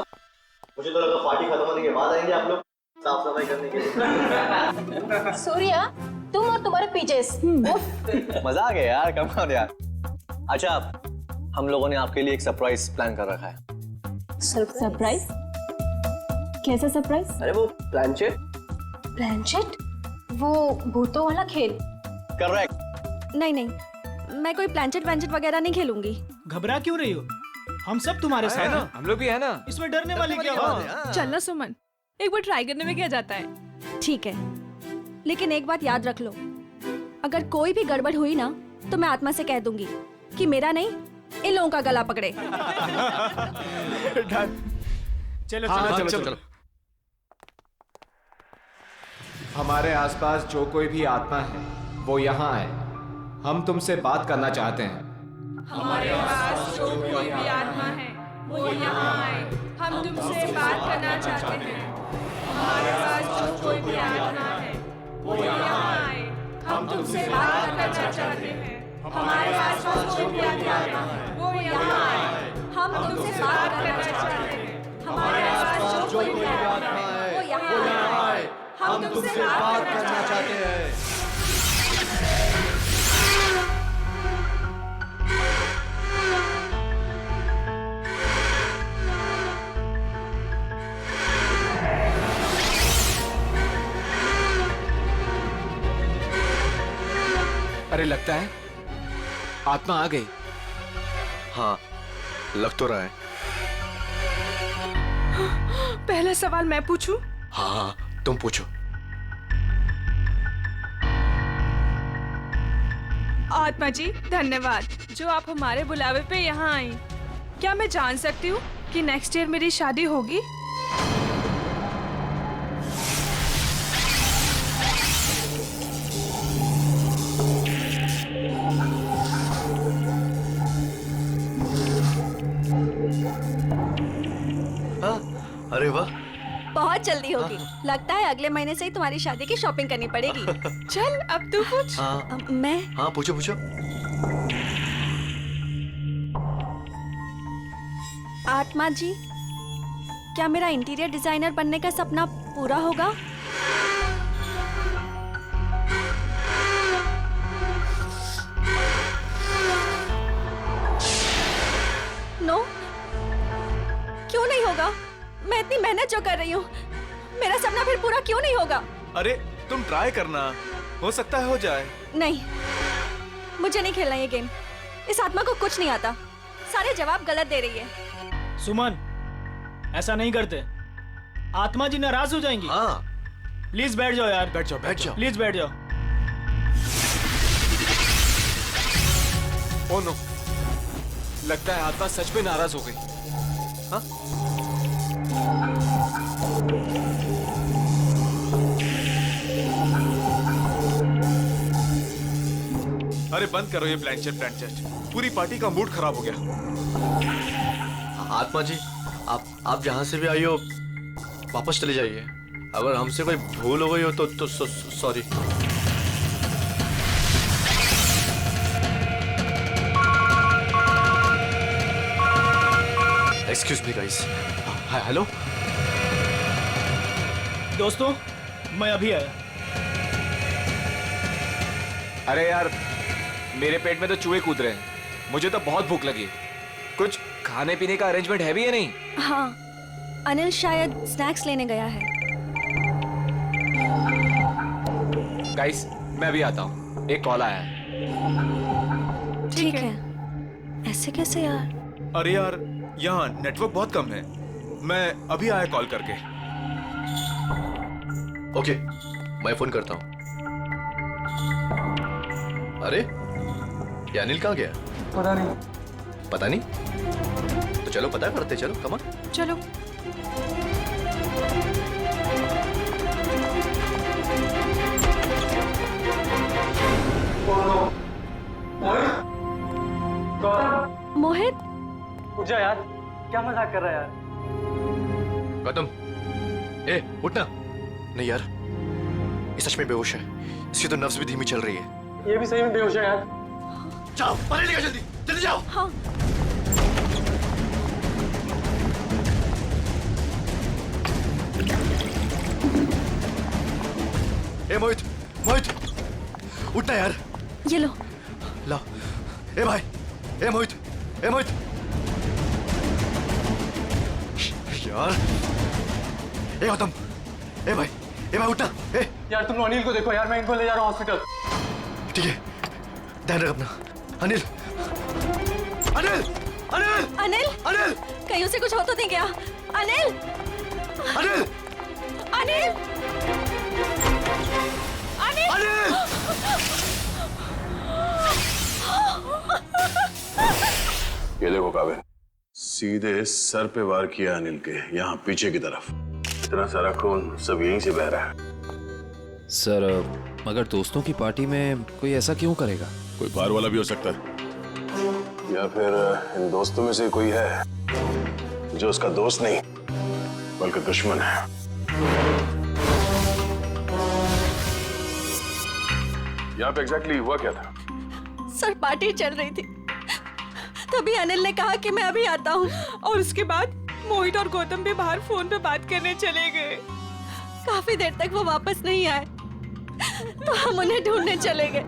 [SPEAKER 16] मुझे तो लगा पार्टी खत्म होने के बाद आएंगे आप लोग साफ सफाई करने के लिए।
[SPEAKER 13] सूर्या तुम और तुम्हारे पीजेस।
[SPEAKER 16] मजा आ गया यार, कम ऑन यार। अच्छा हम लोगों ने आपके लिए एक सरप्राइज प्लान कर रखा है।
[SPEAKER 13] सरप्राइज? कैसा सरप्राइज?
[SPEAKER 18] अरे वो प्लानचेट।
[SPEAKER 13] प्लानचेट?
[SPEAKER 14] वो भूतों वाला खेल।
[SPEAKER 16] करेक्ट।
[SPEAKER 20] नहीं नहीं, मैं कोई प्लांचेट वैंचेट वगैरह नहीं खेलूंगी।
[SPEAKER 2] घबरा क्यों रही हो? हम सब तुम्हारे साथ हैं।
[SPEAKER 5] हम लोग भी है ना।
[SPEAKER 2] इसमें डरने वाली क्या बात है?
[SPEAKER 20] चलना सुमन, एक बार ट्राई करने में क्या जाता है। ठीक है, लेकिन एक बात याद रख लो, अगर कोई भी गड़बड़ हुई ना तो मैं आत्मा से कह दूंगी कि मेरा नहीं, इन लोगों का गला पकड़े।
[SPEAKER 2] चलो
[SPEAKER 5] चलो चलो। हमारे आसपास जो कोई भी आत्मा है वो यहाँ आए। हम तुमसे बात करना चाहते हैं।
[SPEAKER 13] हमारे पास जो कोई भी आत्मा है वो यहाँ आए, हम तुमसे बात करना चाहते हैं। हमारे पास जो कोई भी आत्मा है वो यहाँ आए, हम तुमसे बात करना चाहते हैं। हमारे पास जो कोई भी आत्मा है वो यहाँ आए, हम तुमसे बात करना चाहते हैं। हमारे पास जो कोई भी आत्मा है वो यहाँ आए, हम तुमसे बात करना चाहते हैं। अरे लगता है आत्मा आ गई।
[SPEAKER 16] हाँ, लग तो रहा है।
[SPEAKER 13] पहला सवाल मैं पूछूं?
[SPEAKER 16] हाँ, तुम पूछो।
[SPEAKER 13] आत्मा जी धन्यवाद जो आप हमारे बुलावे पे यहाँ आई। क्या मैं जान सकती हूँ कि नेक्स्ट ईयर मेरी शादी होगी?
[SPEAKER 16] अरे वाह,
[SPEAKER 20] बहुत जल्दी होगी। लगता है अगले महीने से ही तुम्हारी शादी की शॉपिंग करनी पड़ेगी।
[SPEAKER 13] चल अब तू पूछ।
[SPEAKER 16] हाँ,
[SPEAKER 20] मैं?
[SPEAKER 16] हाँ पूछो पूछो।
[SPEAKER 20] आत्मा जी, क्या मेरा इंटीरियर डिजाइनर बनने का सपना पूरा होगा? नो, क्यों नहीं होगा? मैं इतनी मेहनत जो कर रही हूँ, मेरा सपना फिर पूरा क्यों नहीं होगा?
[SPEAKER 19] अरे तुम ट्राई करना, हो सकता है हो जाए।
[SPEAKER 20] नहीं, मुझे नहीं खेलना ये गेम। इस आत्मा को कुछ नहीं आता, सारे जवाब गलत दे रही है।
[SPEAKER 2] सुमन, ऐसा नहीं करते, आत्मा जी नाराज हो जाएंगी।
[SPEAKER 16] हाँ।
[SPEAKER 2] प्लीज बैठ जाओ यार।
[SPEAKER 16] बैठ जाओ, बैठ जाओ।
[SPEAKER 2] प्लीज बैठ जाओ।
[SPEAKER 5] ओ नो, लगता है आत्मा सच में नाराज हो गई। हाँ?
[SPEAKER 19] अरे बंद करो ये प्लानचेट। पूरी पार्टी का मूड खराब हो गया।
[SPEAKER 16] आत्मा जी, आप जहां से भी आई हो वापस चले जाइए। अगर हमसे कोई भूल हो गई हो तो sorry. Excuse me guys. Hello
[SPEAKER 2] दोस्तों, मैं अभी आया।
[SPEAKER 5] अरे यार, मेरे पेट में तो चूहे कूद रहे हैं। मुझे तो बहुत भूख लगी है। कुछ खाने पीने का अरेंजमेंट है भी या नहीं?
[SPEAKER 20] हाँ, अनिल शायद स्नैक्स लेने गया है।
[SPEAKER 5] गाइस, मैं अभी आता हूँ, एक कॉल आया है।
[SPEAKER 20] ठीक है। ऐसे कैसे यार?
[SPEAKER 19] अरे यार, यहाँ नेटवर्क बहुत कम है। मैं अभी आया कॉल करके।
[SPEAKER 16] ओके, मैं फोन करता हूँ। अरे ये अनिल कहाँ गया?
[SPEAKER 17] पता नहीं।
[SPEAKER 16] पता नहीं? तो चलो पता करते, चलो कम ऑन।
[SPEAKER 13] चलो।
[SPEAKER 20] मोहित,
[SPEAKER 17] उठ जा यार, क्या मजाक कर रहा है यार?
[SPEAKER 16] गौतम, ए उठना। नहीं यार, ये सच में बेहोश है। इसकी तो नब्ज भी धीमी चल रही है।
[SPEAKER 17] ये भी सही में बेहोश है यार।
[SPEAKER 16] जाओ, पानी लेकर जल्दी, जल्दी जाओ।
[SPEAKER 20] हाँ।
[SPEAKER 16] ए मोहित, मोहित, उठना यार।
[SPEAKER 20] ये लो।
[SPEAKER 16] ला। ए भाई, ए मोहित, ए मोहित। यार, ए गौतम, ए भाई, ए भाई उठना। ए
[SPEAKER 17] यार तुम अनिल को देखो यार, मैं इनको ले जा रहा हूँ हॉस्पिटल।
[SPEAKER 16] ठीक है, ध्यान रख अपना। अनिल अनिल अनिल
[SPEAKER 20] अनिल
[SPEAKER 16] अनिल
[SPEAKER 20] कहीं उसे कुछ हो तो नहीं गया? अनिल
[SPEAKER 16] अनिल
[SPEAKER 20] अनिल अनिल
[SPEAKER 16] अनिल
[SPEAKER 6] ये देखो काबिल, सीधे सर पे वार किया अनिल के, यहाँ पीछे की तरफ। इतना सारा खून सब यहीं से बह रहा है।
[SPEAKER 11] सर मगर दोस्तों की पार्टी में कोई ऐसा क्यों करेगा?
[SPEAKER 6] कोई बाहर वाला भी हो सकता है, या फिर इन दोस्तों में से कोई है जो उसका दोस्त नहीं बल्कि दुश्मन है। यहाँ पे एग्जैक्टली हुआ क्या था?
[SPEAKER 20] सर पार्टी चल रही थी, तभी अनिल ने कहा कि मैं अभी आता हूँ, और उसके बाद मोहित और गौतम भी बाहर फोन पे बात करने चले गए। काफी देर तक वो वापस नहीं आए, तो हम उन्हें ढूंढने चले गए।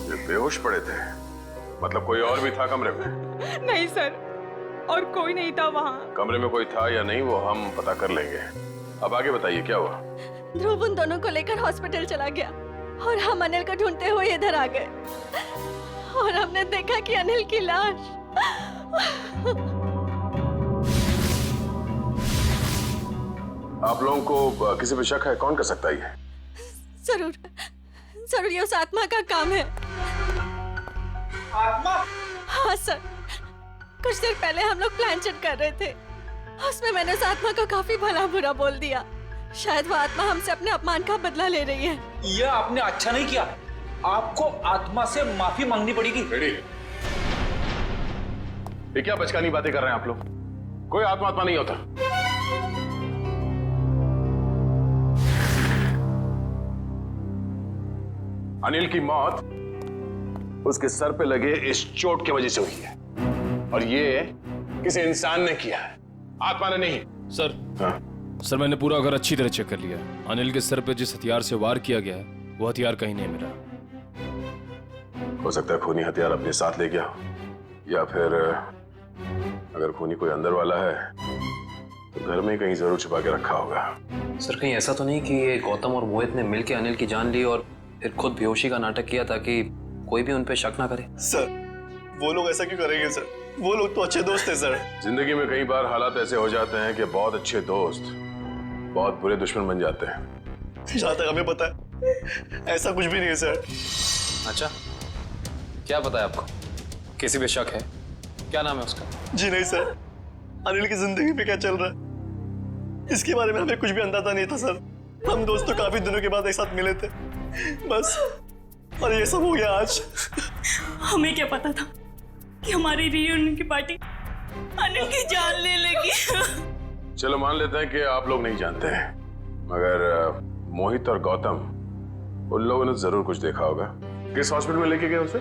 [SPEAKER 6] ये बेहोश पड़े थे, मतलब कोई और भी था कमरे में?
[SPEAKER 20] नहीं सर, और कोई नहीं था वहाँ।
[SPEAKER 6] कमरे में कोई था या नहीं वो हम पता कर लेंगे। अब आगे बताइए क्या हुआ?
[SPEAKER 20] ध्रुव उन दोनों को लेकर हॉस्पिटल चला गया और हम अनिल को ढूंढते हुए इधर आ गए, और हमने देखा कि अनिल की लाश।
[SPEAKER 6] आप लोगों को किसी पे शक है? कौन कर सकता है ये?
[SPEAKER 20] जरूर जरूर ये उस आत्मा का काम है।
[SPEAKER 8] आत्मा?
[SPEAKER 20] हाँ सर, कुछ देर पहले हम लोग प्लान चेक कर रहे थे, उसमें मैंने उस आत्मा को काफी भला बुरा बोल दिया। शायद वो आत्मा हमसे अपने अपमान का बदला ले रही है।
[SPEAKER 8] ये आपने अच्छा नहीं किया, आपको आत्मा से माफी मांगनी पड़ेगी।
[SPEAKER 6] ये क्या बचकानी बातें कर रहे हैं आप लोग? कोई आत्मा नहीं होता। अनिल की मौत उसके सर पे लगे इस चोट की वजह से हुई है, और ये किसी इंसान ने किया है, आत्मा ने नहीं।
[SPEAKER 11] सर
[SPEAKER 6] हाँ?
[SPEAKER 11] सर मैंने पूरा घर अच्छी तरह चेक कर लिया। अनिल के सर पे जिस हथियार से वार किया गया है वो हथियार कहीं नहीं मिला।
[SPEAKER 6] हो सकता है खूनी हथियार अपने साथ ले गया हो, या फिर अगर खूनी कोई अंदर वाला है तो घर में कहीं जरूर छिपा के रखा होगा।
[SPEAKER 11] सर कहीं ऐसा तो नहीं कि ये गौतम और मोहित ने मिलकर अनिल की जान ली और फिर खुद बेहोशी का नाटक किया ताकि कोई भी उन पे शक ना करे?
[SPEAKER 16] सर वो लोग ऐसा क्यों करेंगे सर? वो लोग तो अच्छे दोस्त हैं सर।
[SPEAKER 6] जिंदगी में कई बार हालात ऐसे हो जाते हैं कि बहुत अच्छे दोस्त बहुत बुरे दुश्मन बन जाते हैं।
[SPEAKER 16] जहाँ तक हमें पता है ऐसा कुछ भी नहीं है सर।
[SPEAKER 11] अच्छा, क्या पता है आपको? किसी पे शक है? क्या नाम है उसका?
[SPEAKER 16] जी नहीं सर, अनिल की जिंदगी में क्या चल रहा है इसके बारे में हमें कुछ भी अंदाजा नहीं था सर। हम दोस्तों काफी दिनों के बाद एक साथ मिले थे बस, और ये सब हो गया आज।
[SPEAKER 10] हमें क्या पता था कि हमारी रियूनियन की पार्टी अनिल की जान ले लेगी।
[SPEAKER 6] चलो मान लेते हैं कि आप लोग नहीं जानते हैं, मगर मोहित और गौतम उन लोगों ने जरूर कुछ देखा होगा। किस हॉस्पिटल में लेके गए उसे?